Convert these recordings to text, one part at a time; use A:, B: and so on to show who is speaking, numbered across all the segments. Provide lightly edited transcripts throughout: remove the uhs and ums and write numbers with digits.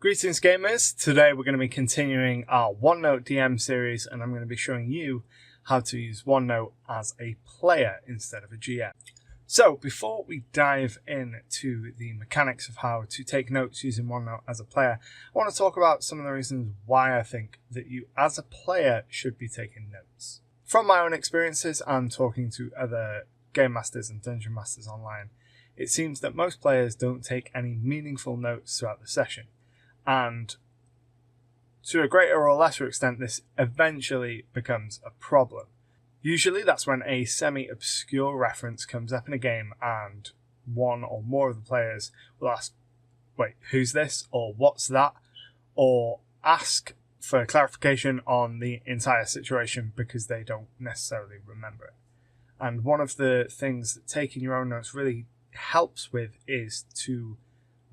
A: Greetings gamers, today we're going to be continuing our OneNote DM series and I'm going to be showing you how to use OneNote as a player instead of a GM. So before we dive into the mechanics of how to take notes using OneNote as a player, I want to talk about some of the reasons why I think that you as a player should be taking notes. From my own experiences and talking to other game masters and dungeon masters online, it seems that most players don't take any meaningful notes throughout the session. And to a greater or lesser extent, this eventually becomes a problem. Usually that's when a semi-obscure reference comes up in a game and one or more of the players will ask, wait, who's this? Or what's that? Or ask for clarification on the entire situation because they don't necessarily remember it. And one of the things that taking your own notes really helps with is to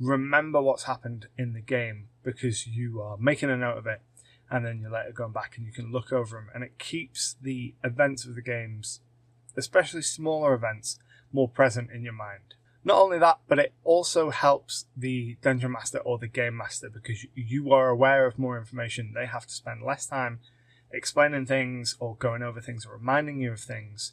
A: remember what's happened in the game, because you are making a note of it and then you let it go back and you can look over them, and it keeps the events of the games, especially smaller events, more present in your mind. Not only that, but it also helps the dungeon master or the game master, because you are aware of more information. They have to spend less time explaining things or going over things or reminding you of things,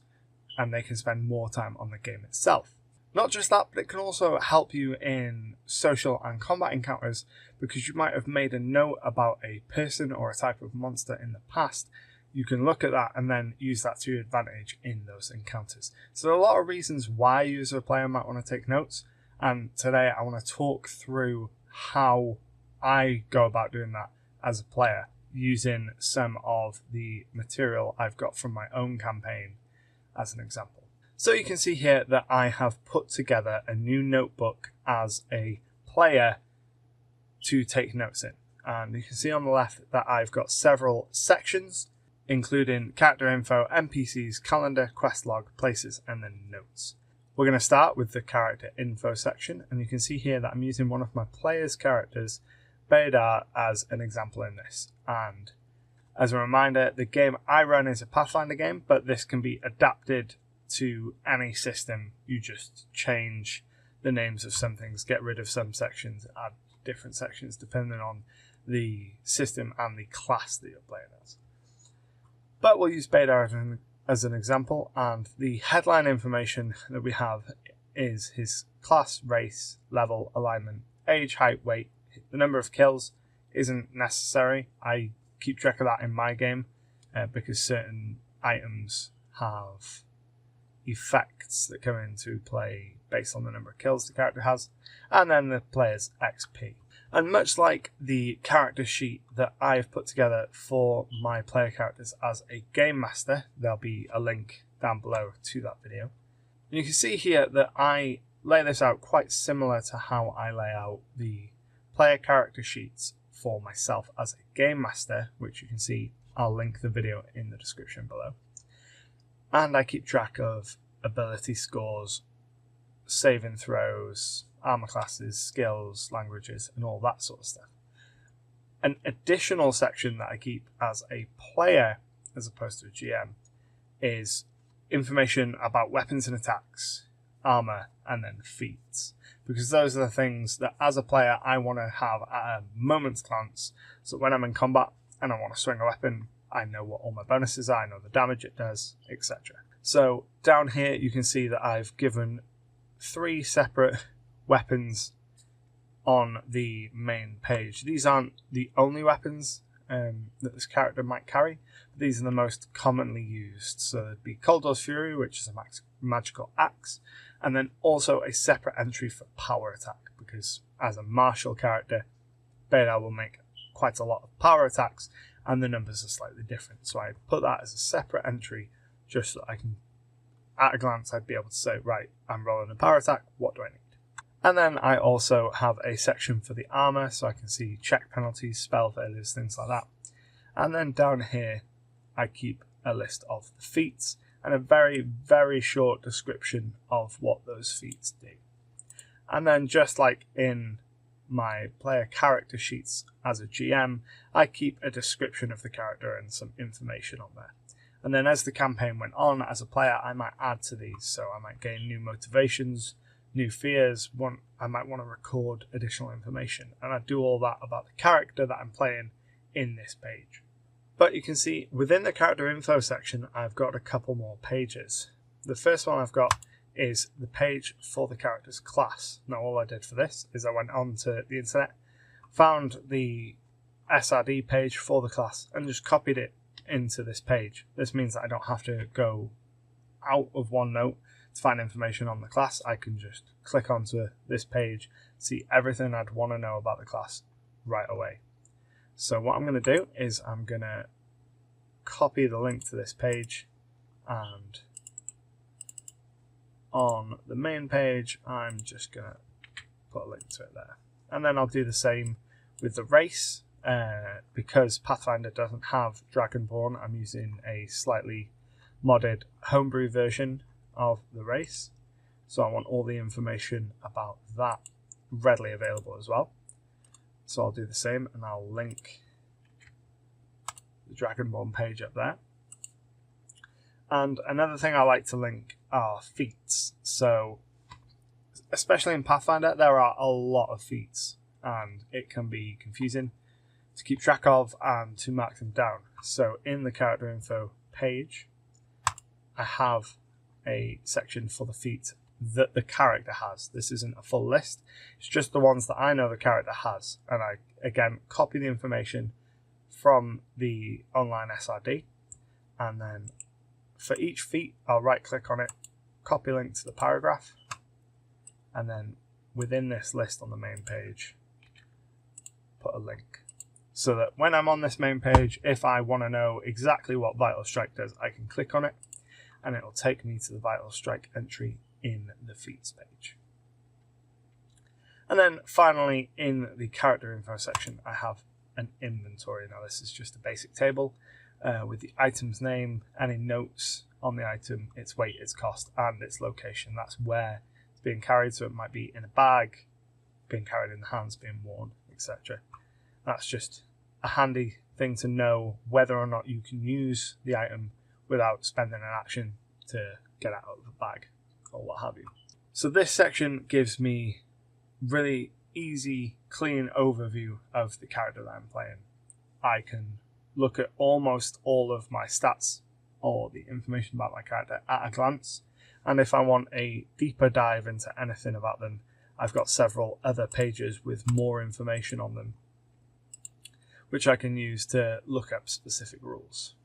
A: and they can spend more time on the game itself. Not just that, but it can also help you in social and combat encounters, because you might have made a note about a person or a type of monster in the past. You can look at that and then use that to your advantage in those encounters. So there are a lot of reasons why you as a player might want to take notes, and today I want to talk through how I go about doing that as a player, using some of the material I've got from my own campaign as an example. So you can see here that I have put together a new notebook as a player to take notes in. And you can see on the left that I've got several sections, including character info, NPCs, calendar, quest log, places, and then notes. We're going to start with the character info section, and you can see here that I'm using one of my player's characters, Baydar, as an example in this. And as a reminder, the game I run is a Pathfinder game, but this can be adapted to any system. You just change the names of some things, get rid of some sections, add different sections depending on the system and the class that you're playing as. But we'll use Baydar as an example, and the headline information that we have is his class, race, level, alignment, age, height, weight. The number of kills isn't necessary. I keep track of that in my game because certain items have effects that come into play based on the number of kills the character has, and then the player's XP. And much like the character sheet that I've put together for my player characters as a game master, there'll be a link down below to that video. And you can see here that I lay this out quite similar to how I lay out the player character sheets for myself as a game master, which you can see. I'll link the video in the description below. And I keep track of ability scores, saving throws, armor classes, skills, languages, and all that sort of stuff. An additional section that I keep as a player, as opposed to a GM, is information about weapons and attacks, armor, and then feats. Because those are the things that, as a player, I want to have at a moment's glance, so when I'm in combat and I want to swing a weapon, I know what all my bonuses are, I know the damage it does, etc. So down here you can see that I've given 3 separate weapons on the main page. These aren't the only weapons that this character might carry, but these are the most commonly used. So there'd be Coldor's Fury, which is a magical axe, and then also a separate entry for power attack, because as a martial character, Baydar will make quite a lot of power attacks, and the numbers are slightly different. So I put that as a separate entry just so I can, at a glance, I'd be able to say, right, I'm rolling a power attack, what do I need? And then I also have a section for the armor, so I can see check penalties, spell failures, things like that. And then down here, I keep a list of the feats and a very, very short description of what those feats do. And then just like in my player character sheets as a GM, I keep a description of the character and some information on there. And then as the campaign went on, as a player, I might add to these. So I might gain new motivations, new fears, I might want to record additional information, and I do all that about the character that I'm playing in this page. But you can see within the character info section, I've got a couple more pages. The first one I've got is the page for the character's class. Now all I did for this is I went onto the internet, found the SRD page for the class, and just copied it into this page. This means that I don't have to go out of OneNote to find information on the class. I can just click onto this page, see everything I'd want to know about the class right away. So what I'm going to do is I'm going to copy the link to this page, and on the main page I'm just going to put a link to it there. And then I'll do the same with the race. Because Pathfinder doesn't have Dragonborn, I'm using a slightly modded homebrew version of the race. So I want all the information about that readily available as well. So I'll do the same, and I'll link the Dragonborn page up there. And another thing I like to link are feats. So especially in Pathfinder, there are a lot of feats, and it can be confusing to keep track of and to mark them down. So in the character info page, I have a section for the feat that the character has. This isn't a full list, it's just the ones that I know the character has. And I, again, copy the information from the online SRD, and then for each feat, I'll right click on it, copy link to the paragraph, and then within this list on the main page, put a link. So that when I'm on this main page, if I want to know exactly what Vital Strike does, I can click on it and it'll take me to the Vital Strike entry in the feats page. And then finally, in the character info section, I have an inventory. Now this is just a basic table with the item's name, any notes on the item, its weight, its cost, and its location. That's where it's being carried. So it might be in a bag, being carried in the hands, being worn, etc. That's just a handy thing to know whether or not you can use the item without spending an action to get out of the bag or what have you. So this section gives me really easy, clean overview of the character that I'm playing. I can look at almost all of my stats or the information about my character at a glance, and if I want a deeper dive into anything about them, I've got several other pages with more information on them, which I can use to look up specific rules.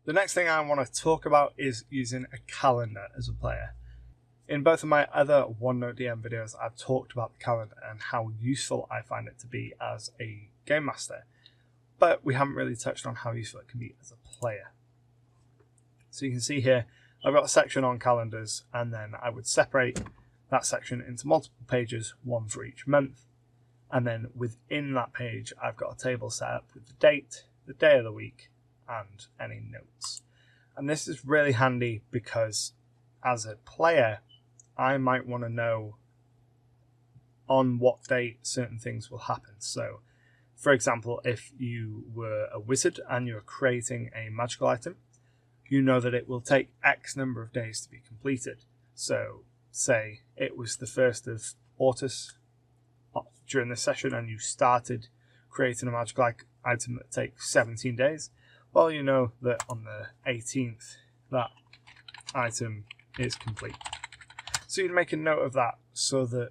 A: The next thing I want to talk about is using a calendar as a player. In both of my other OneNote DM videos, I've talked about the calendar and how useful I find it to be as a game master, but we haven't really touched on how useful it can be as a player. So you can see here, I've got a section on calendars, and then I would separate that section into multiple pages, one for each month. And then within that page, I've got a table set up with the date, the day of the week, and any notes. And this is really handy because as a player, I might want to know on what date certain things will happen. So, for example, if you were a wizard and you're creating a magical item, you know that it will take X number of days to be completed. So, say it was the 1st of August during this session and you started creating a magical item that takes 17 days, well, you know that on the 18th that item is complete. So you'd make a note of that so that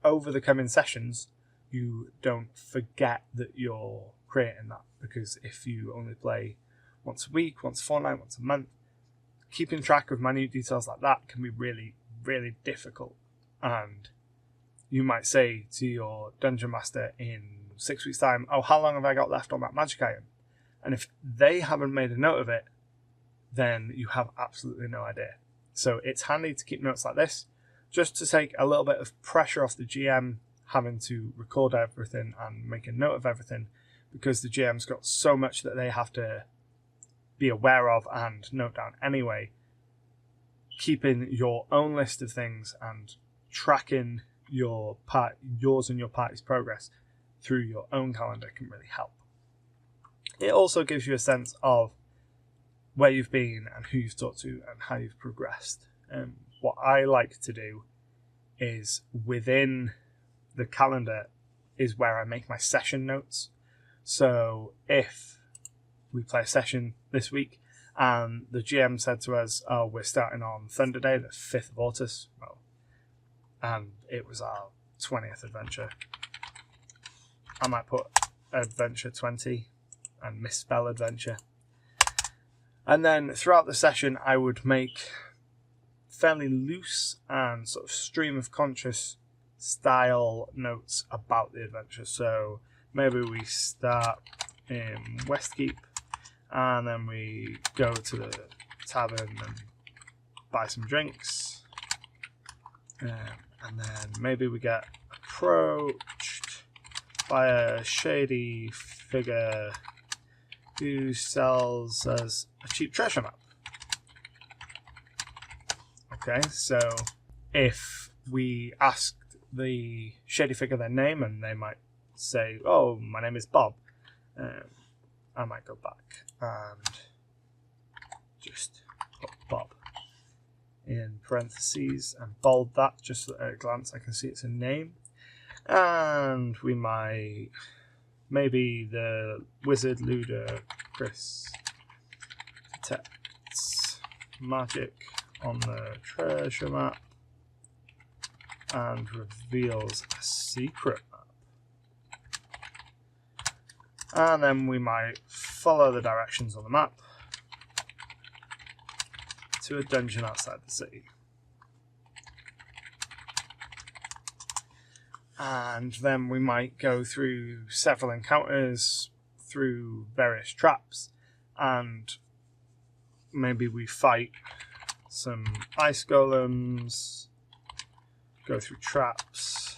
A: over the coming sessions you don't forget that you're creating that, because if you only play once a week, once a fortnight, once a month, keeping track of minute details like that can be really, really difficult. And you might say to your dungeon master in 6 weeks' time, oh, how long have I got left on that magic item? And if they haven't made a note of it, then you have absolutely no idea. So it's handy to keep notes like this, just to take a little bit of pressure off the GM having to record everything and make a note of everything, because the GM's got so much that they have to be aware of and note down anyway. Keeping your own list of things and tracking yours and your party's progress through your own calendar can really help. It also gives you a sense of where you've been and who you've talked to and how you've progressed. And what I like to do is within the calendar is where I make my session notes. So if we play a session this week and the GM said to us, oh, we're starting on Thunder Day, the 5th of August, well, and it was our 20th adventure, I might put Adventure 20 and misspell Adventure. And then throughout the session, I would make fairly loose and sort of stream of conscious style notes about the adventure. So maybe we start in Westkeep and then we go to the tavern and buy some drinks. And then maybe we get approached by a shady figure who sells us a cheap treasure map. Okay, so if we asked the shady figure their name and they might say, oh, my name is Bob, I might go back and just put Bob in parentheses and bold that just so that at a glance I can see it's a name. And we might, maybe the wizard Ludacris detects magic on the treasure map and reveals a secret map. And then we might follow the directions on the map to a dungeon outside the city. And then we might go through several encounters, through various traps, and maybe we fight some ice golems, go through traps,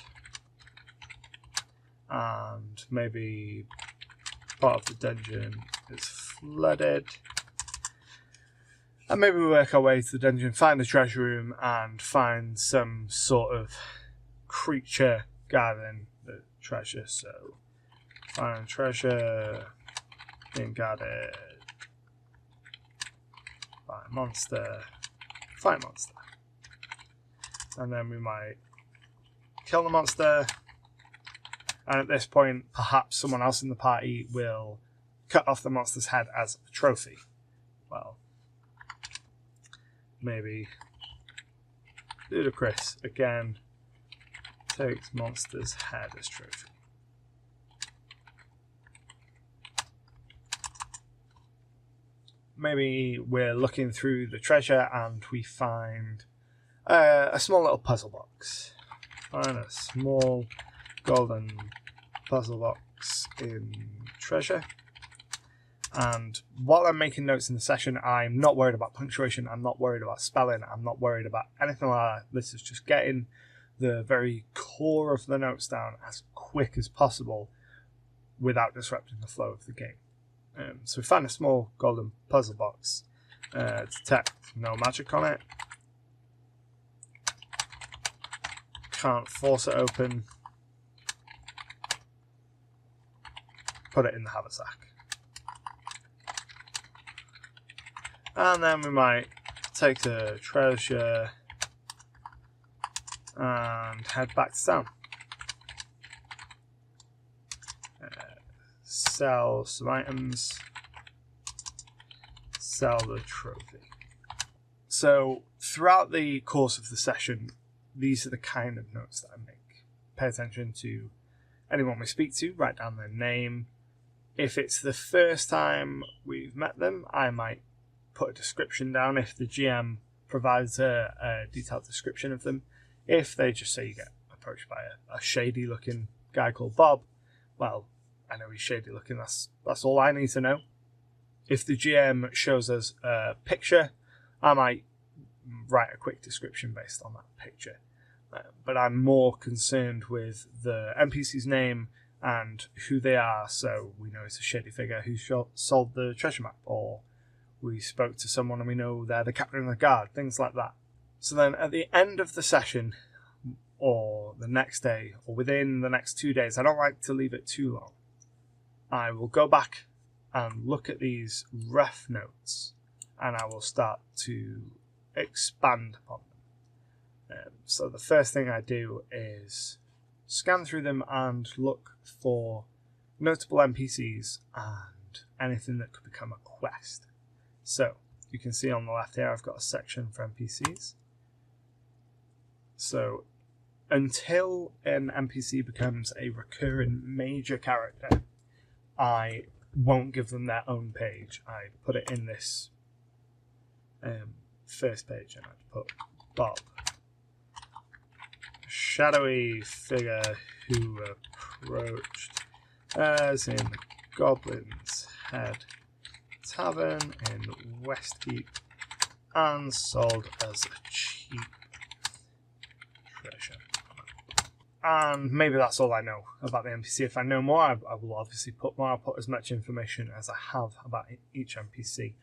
A: and maybe part of the dungeon is flooded. And maybe we work our way to the dungeon, find the treasure room, and find some sort of creature guarding the treasure. So, find treasure, being guarded by a monster, fight monster. And then we might kill the monster. And at this point, perhaps someone else in the party will cut off the monster's head as a trophy. Well, maybe Ludacris again takes monster's head as trophy. Maybe we're looking through the treasure and we find a small little puzzle box. Find a small golden puzzle box in treasure. And while I'm making notes in the session, I'm not worried about punctuation, I'm not worried about spelling, I'm not worried about anything like that. This is just getting the very core of the notes down as quick as possible without disrupting the flow of the game. So we find a small golden puzzle box. Detect no magic on it. Can't force it open. Put it in the haversack. And then we might take the treasure and head back to town. Sell some items. Sell the trophy. So throughout the course of the session, these are the kind of notes that I make. Pay attention to anyone we speak to, write down their name. If it's the first time we've met them, I might put a description down if the GM provides a detailed description of them. If they just say you get approached by a shady looking guy called Bob, well, I know he's shady looking, that's all I need to know. If the GM shows us a picture, I might write a quick description based on that picture. But I'm more concerned with the NPC's name and who they are, so we know it's a shady figure who sold the treasure map, or we spoke to someone and we know they're the captain of the guard, things like that. So then at the end of the session, or the next day, or within the next 2 days, I don't like to leave it too long, I will go back and look at these rough notes and I will start to expand upon So the first thing I do is scan through them and look for notable NPCs and anything that could become a quest. So you can see on the left here I've got a section for NPCs. So until an NPC becomes a recurring major character, I won't give them their own page. I put it in this first page, and I put Bob, shadowy figure who approached as in the Goblin's Head Tavern in Westkeep and sold as a cheap treasure. And maybe that's all I know about the NPC. If I know more, I will obviously put more. I'll put as much information as I have about each NPC.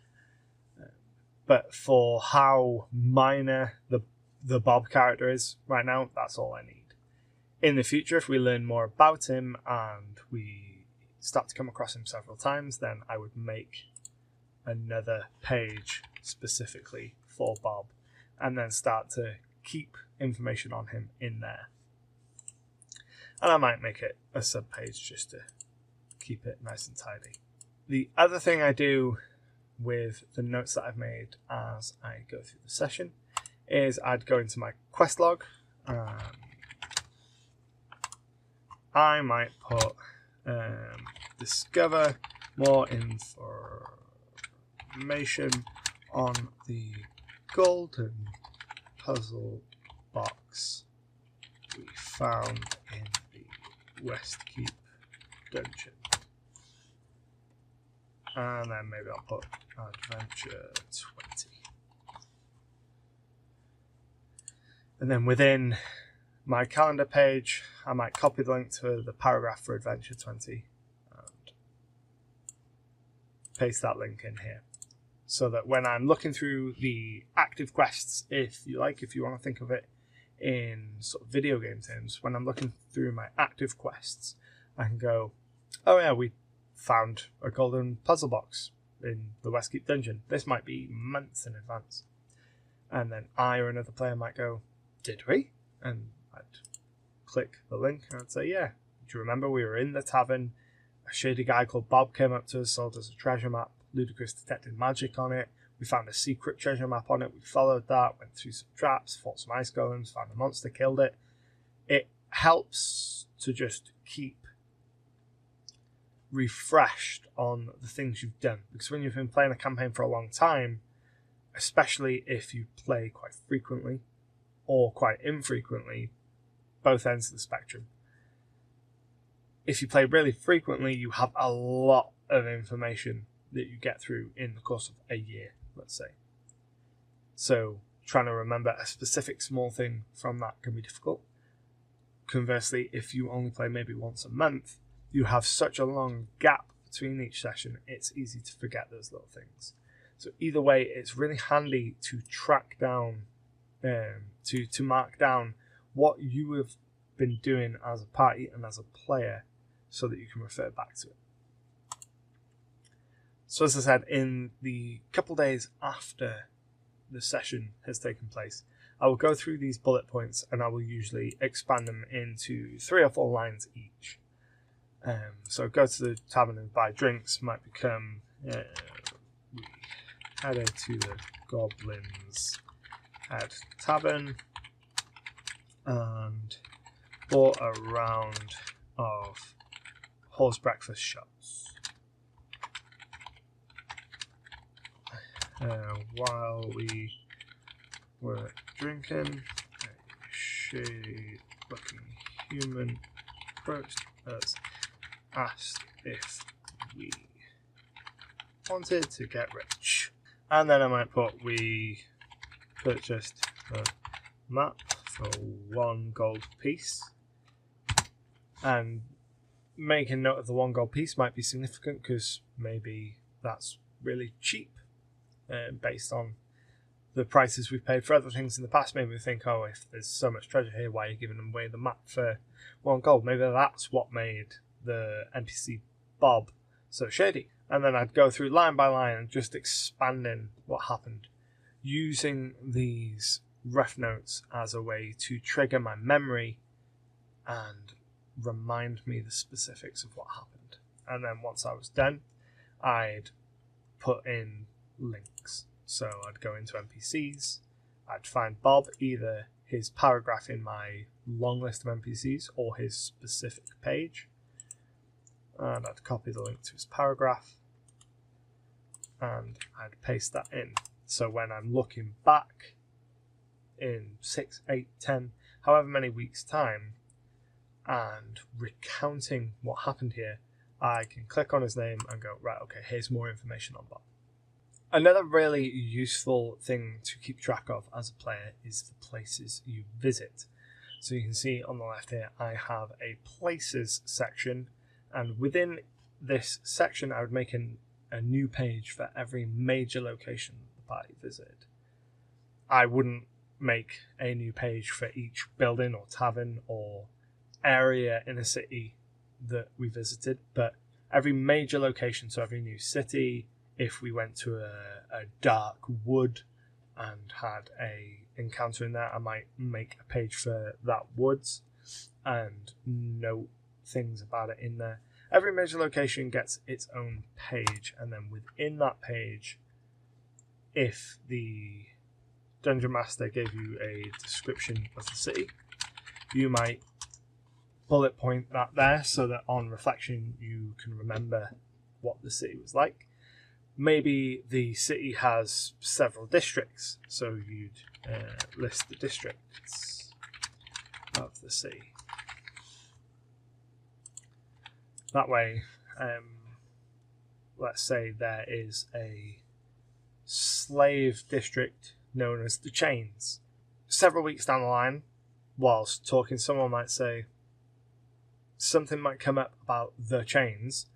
A: But for how minor the Bob character is right now, that's all I need. In the future, if we learn more about him and we start to come across him several times, then I would make another page specifically for Bob and then start to keep information on him in there. And I might make it a sub-page just to keep it nice and tidy. The other thing I do with the notes that I've made as I go through the session is I'd go into my quest log. I might put discover more information on the golden puzzle box we found in the Westkeep dungeon. And then maybe I'll put Adventure 20. And then within my calendar page, I might copy the link to the paragraph for Adventure 20 and paste that link in here. So that when I'm looking through the active quests, if you want to think of it in sort of video game terms, when I'm looking through my active quests, I can go, oh yeah, we found a golden puzzle box in the Westkeep dungeon. This might be months in advance. And then I or another player might go, did we? And I'd click the link and I'd say, yeah, do you remember we were in the tavern? A shady guy called Bob came up to us, sold us a treasure map. Ludicrous detected magic on it. We found a secret treasure map on it. We followed that, went through some traps, fought some ice golems, found a monster, killed it. It helps to just keep refreshed on the things you've done, because when you've been playing a campaign for a long time, especially if you play quite frequently or quite infrequently, both ends of the spectrum, if you play really frequently, you have a lot of information that you get through in the course of a year, let's say. So trying to remember a specific small thing from that can be difficult. Conversely, if you only play maybe once a month, you have such a long gap between each session, it's easy to forget those little things. So either way, it's really handy to track down, to mark down what you have been doing as a party and as a player so that you can refer back to it. So as I said, in the couple days after the session has taken place, I will go through these bullet points and I will usually expand them into 3 or 4 lines each. So go to the tavern and buy drinks might become we headed to the Goblin's Head Tavern and bought a round of horse breakfast shots. While we were drinking, a shady-looking human approached us, asked if we wanted to get rich. And then I might put, we purchased a map for 1 gold piece. And making note of the 1 gold piece might be significant because maybe that's really cheap. Based on the prices we've paid for other things in the past. Maybe we think, oh, if there's so much treasure here, why are you giving away the map for 1 gold? Maybe that's what made the NPC Bob so shady. And then I'd go through line by line and just expanding what happened, using these rough notes as a way to trigger my memory and remind me the specifics of what happened. And then once I was done, I'd put in links. So I'd go into NPCs, I'd find Bob, either his paragraph in my long list of NPCs or his specific page, and I'd copy the link to his paragraph and I'd paste that in. So when I'm looking back in 6, 8, 10, however many weeks time and recounting what happened here, I can click on his name and go, right, okay, here's more information on Bob. Another really useful thing to keep track of as a player is the places you visit. So you can see on the left here, I have a places section, and within this section, I would make a new page for every major location the party visited. I wouldn't make a new page for each building or tavern or area in a city that we visited, but every major location, so every new city. If we went to a dark wood and had a encounter in there, I might make a page for that woods and note things about it in there. Every major location gets its own page, and then within that page, if the Dungeon Master gave you a description of the city, you might bullet point that there so that on reflection you can remember what the city was like. Maybe the city has several districts, so you'd list the districts of the city. That way, let's say there is a slave district known as the Chains. Several weeks down the line, whilst talking, someone might say, something might come up about the Chains,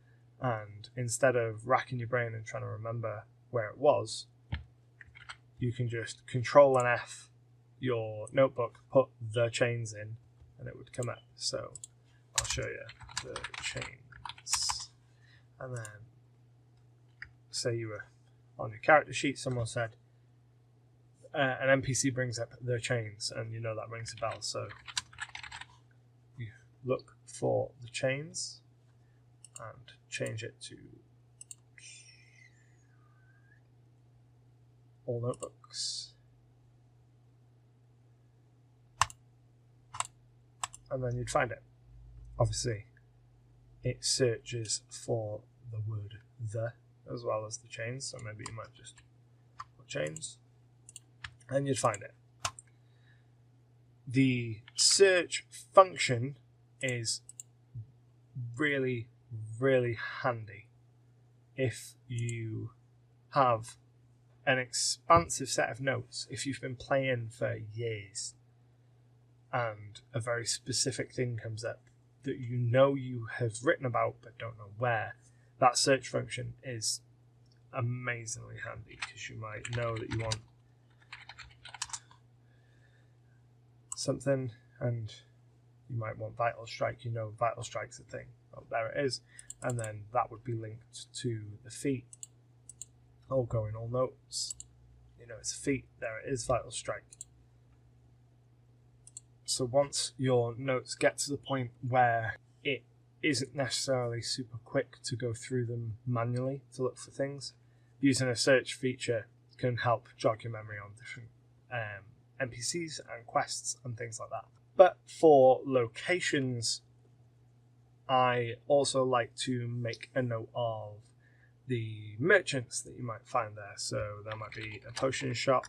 A: and instead of racking your brain and trying to remember where it was, you can just Control and F your notebook, put the Chains in, and it would come up. So I'll show you the Chains. And then say you were on your character sheet, someone said an NPC brings up the Chains, and you know that rings a bell. So you look for the Chains and change it to all notebooks. And then you'd find it. Obviously, it searches for the word the as well as the Chains, so maybe you might just put Chains and you'd find it. The search function is really handy if you have an expansive set of notes, if you've been playing for years and a very specific thing comes up that you know you have written about but don't know where. That search function is amazingly handy because you might know that you want something and you might want Vital Strike. You know Vital Strike's a thing. Oh, there it is. And then that would be linked to the feat. Oh, go in all notes. You know it's a feat. There it is, Vital Strike. So once your notes get to the point where it isn't necessarily super quick to go through them manually to look for things, using a search feature can help jog your memory on different NPCs and quests and things like that. But for locations, I also like to make a note of the merchants that you might find there. So there might be a potion shop.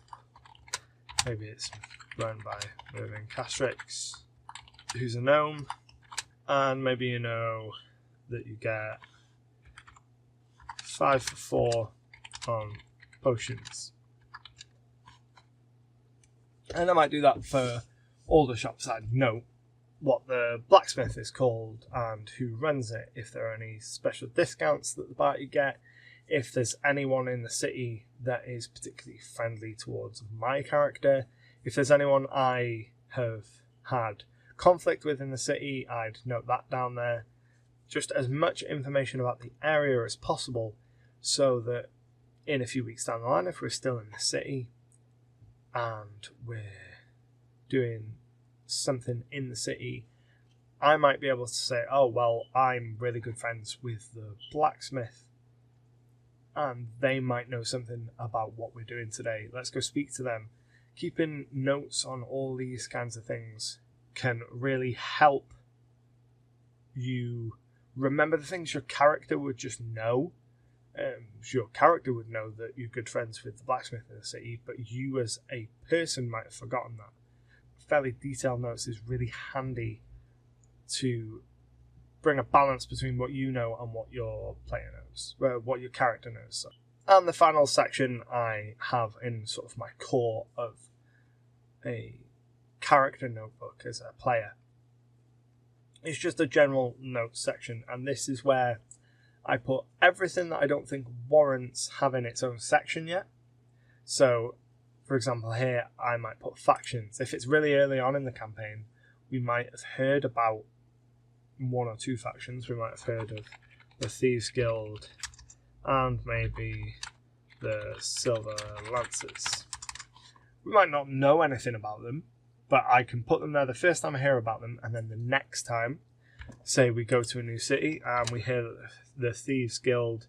A: Maybe it's run by Mervyn Castrix, who's a gnome. And maybe you know that you get 5 for 4 on potions. And I might do that for all the shops. I'd note what the blacksmith is called and who runs it, if there are any special discounts that the party get, if there's anyone in the city that is particularly friendly towards my character, if there's anyone I have had conflict with in the city, I'd note that down there. Just as much information about the area as possible so that in a few weeks down the line, if we're still in the city and we're doing something in the city, I might be able to say, oh, well, I'm really good friends with the blacksmith, and they might know something about what we're doing today. Let's go speak to them. Keeping notes on all these kinds of things can really help you remember the things your character would just know. Your character would know that you're good friends with the blacksmith in the city, but you as a person might have forgotten that. Fairly detailed notes is really handy to bring a balance between what you know and what your player knows, what your character knows. So. And the final section I have in sort of my core of a character notebook as a player. It's just a general notes section, and this is where I put everything that I don't think warrants having its own section yet. So, for example, here I might put factions. If it's really early on in the campaign, we might have heard about one or two factions. We might have heard of the Thieves Guild and maybe the Silver Lancers. We might not know anything about them, but I can put them there the first time I hear about them, and then the next time, say we go to a new city and we hear that the Thieves Guild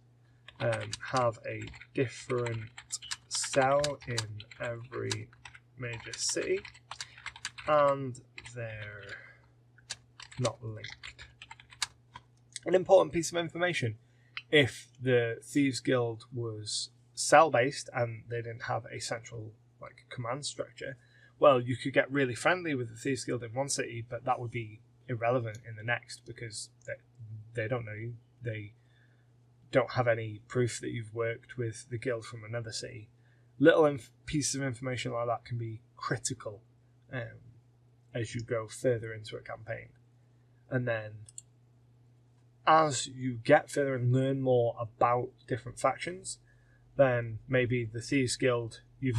A: have a different cell in every major city, and they're not linked. An important piece of information: if the Thieves Guild was cell-based and they didn't have a central command structure, well, you could get really friendly with the Thieves Guild in one city, but that would be irrelevant in the next because they don't know you. They don't have any proof that you've worked with the guild from another city. Little pieces of information like that can be critical as you go further into a campaign. And then as you get further and learn more about different factions, then maybe the Thieves Guild, you've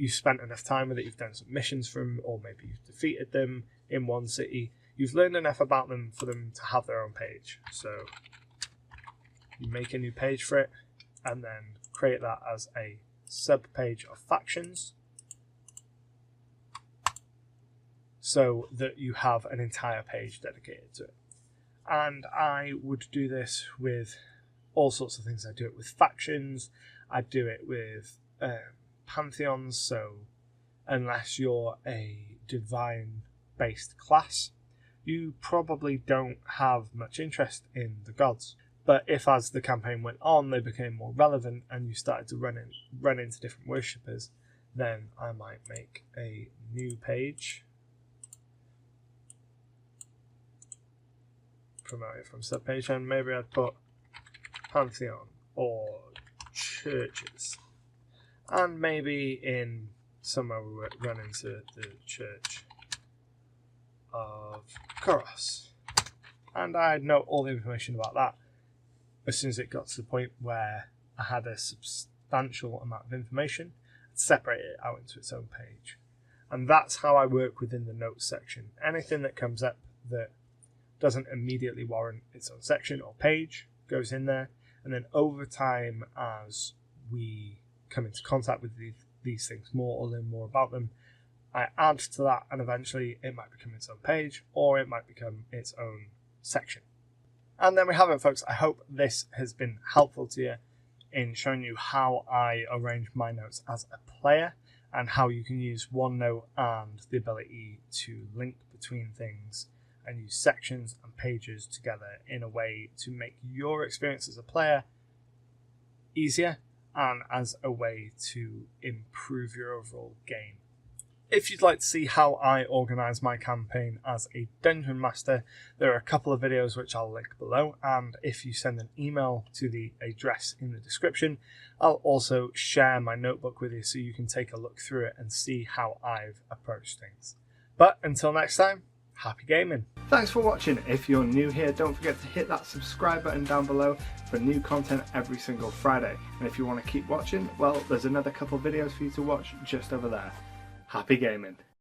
A: spent enough time with it, you've done some missions for them, or maybe you've defeated them in one city. You've learned enough about them for them to have their own page. So you make a new page for it and then create that as a sub-page of factions so that you have an entire page dedicated to it. And I would do this with all sorts of things. I do it with factions, I do it with pantheons, so unless you're a divine-based class, you probably don't have much interest in the gods. But if as the campaign went on they became more relevant and you started to run into different worshippers, then I might make a new page, promote it from subpage, and maybe I'd put pantheon or churches, and maybe in somewhere we run into the church of Icarus, and I'd note all the information about that. As soon as it got to the point where I had a substantial amount of information, I'd separate it out into its own page. And that's how I work within the notes section. Anything that comes up that doesn't immediately warrant its own section or page goes in there, and then over time, as we come into contact with these things more or learn more about them, I add to that, and eventually it might become its own page or it might become its own section. And then we have it, folks. I hope this has been helpful to you in showing you how I arrange my notes as a player and how you can use OneNote and the ability to link between things and use sections and pages together in a way to make your experience as a player easier and as a way to improve your overall game. If you'd like to see how I organise my campaign as a Dungeon Master, there are a couple of videos which I'll link below, and if you send an email to the address in the description, I'll also share my notebook with you so you can take a look through it and see how I've approached things. But until next time, happy gaming! Thanks for watching. If you're new here, don't forget to hit that subscribe button down below for new content every single Friday. And if you want to keep watching, well, there's another couple of videos for you to watch just over there. Happy gaming.